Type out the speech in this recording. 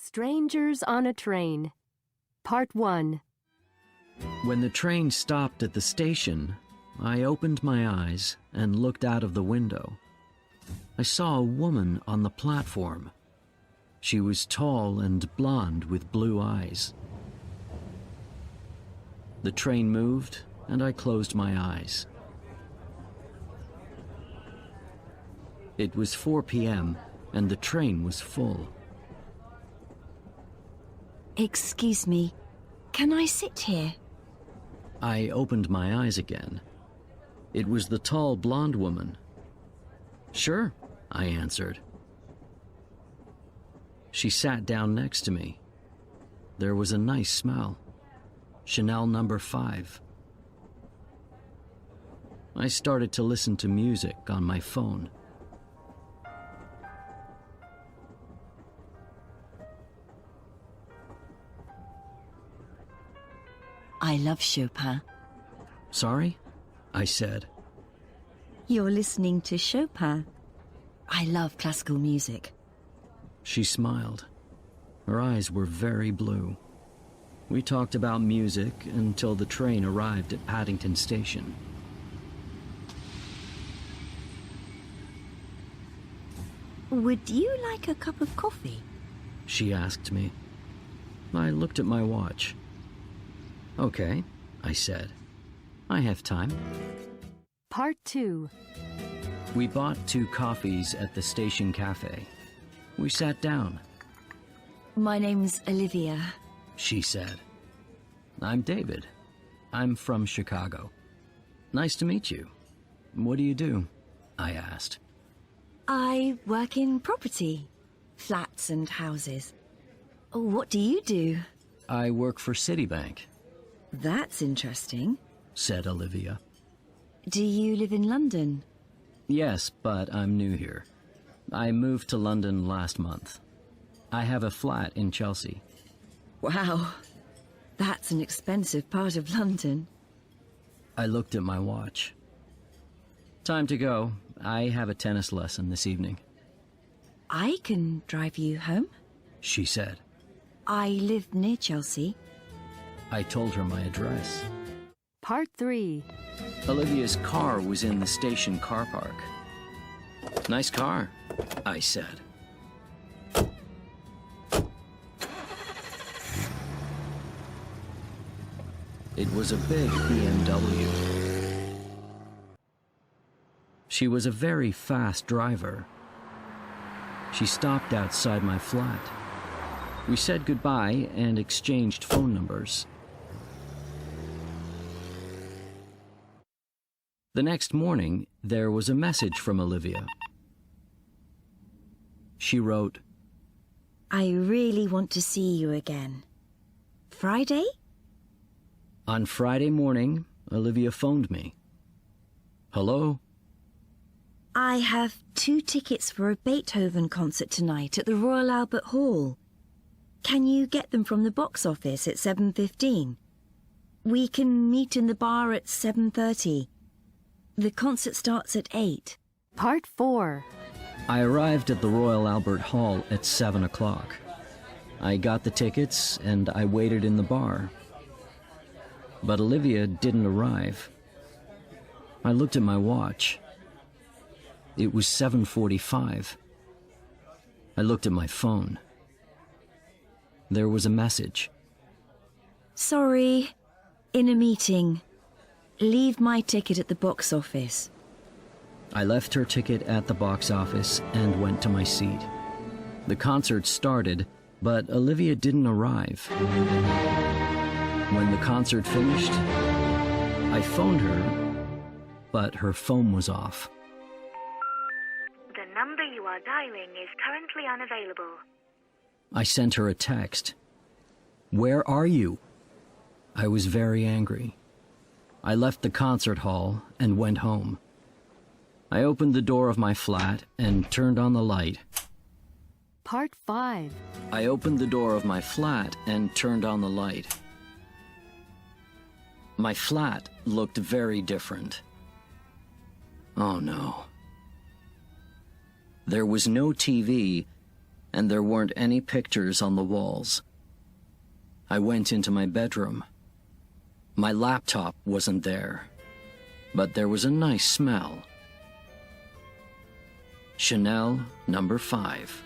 Strangers on a Train. Part 1. When the train stopped at the station, I opened my eyes and looked out of the window. I saw a woman on the platform. She was tall and blonde with blue eyes. The train moved, and I closed my eyes. It was 4 p.m., and the train was full. Excuse me, can I sit here? I opened my eyes again. It was the tall blonde woman. "Sure," I answered. She sat down next to me. There was a nice smell. Chanel No. 5. I started to listen to music on my phone. I love Chopin. "Sorry?" I said. You're listening to Chopin. I love classical music. She smiled. Her eyes were very blue. We talked about music until the train arrived at Paddington Station. Would you like a cup of coffee? She asked me. I looked at my watch. "Okay," I said. "I have time." Part 2. We bought 2 coffees at the station cafe. We sat down. My name's Olivia. She said. "I'm David. I'm from Chicago." "Nice to meet you. What do you do?" I asked. I work in property, flats and houses. What do you do? "I work for Citibank," That's interesting. said Olivia. Do you live in London? "Yes, but I'm new here. I moved to London last month. I have a flat in Chelsea." Wow, that's an expensive part of London. I looked at my watch. "Time to go. I have a tennis lesson this evening," I can drive you home. she said. I live near Chelsea. I told her my address. Part 3. Olivia's car was in the station car park. "Nice car," I said. It was a big BMW. She was a very fast driver. She stopped outside my flat. We said goodbye and exchanged phone numbers. The next morning, there was a message from Olivia. She wrote, I really want to see you again. Friday? On Friday morning, Olivia phoned me. "Hello?" I have 2 tickets for a Beethoven concert tonight at the Royal Albert Hall. Can you get them from the box office at 7:15? We can meet in the bar at 7:30. The concert starts at 8. Part 4. I arrived at the Royal Albert Hall at 7 o'clock. I got the tickets and I waited in the bar. But Olivia didn't arrive. I looked at my watch. It was 7:45. I looked at my phone. There was a message. Sorry, in a meeting. Leave my ticket at the box office. I left her ticket at the box office and went to my seat. The concert started, but Olivia didn't arrive. When the concert finished, I phoned her, but her phone was off. The number you are dialing is currently unavailable. I sent her a text. "Where are you?" I was very angry. I left the concert hall and went home. I opened the door of my flat and turned on the light. Part 5. I opened the door of my flat and turned on the light. My flat looked very different. Oh no. There was no TV and there weren't any pictures on the walls. I went into my bedroom. My laptop wasn't there, but there was a nice smell. Chanel number 5.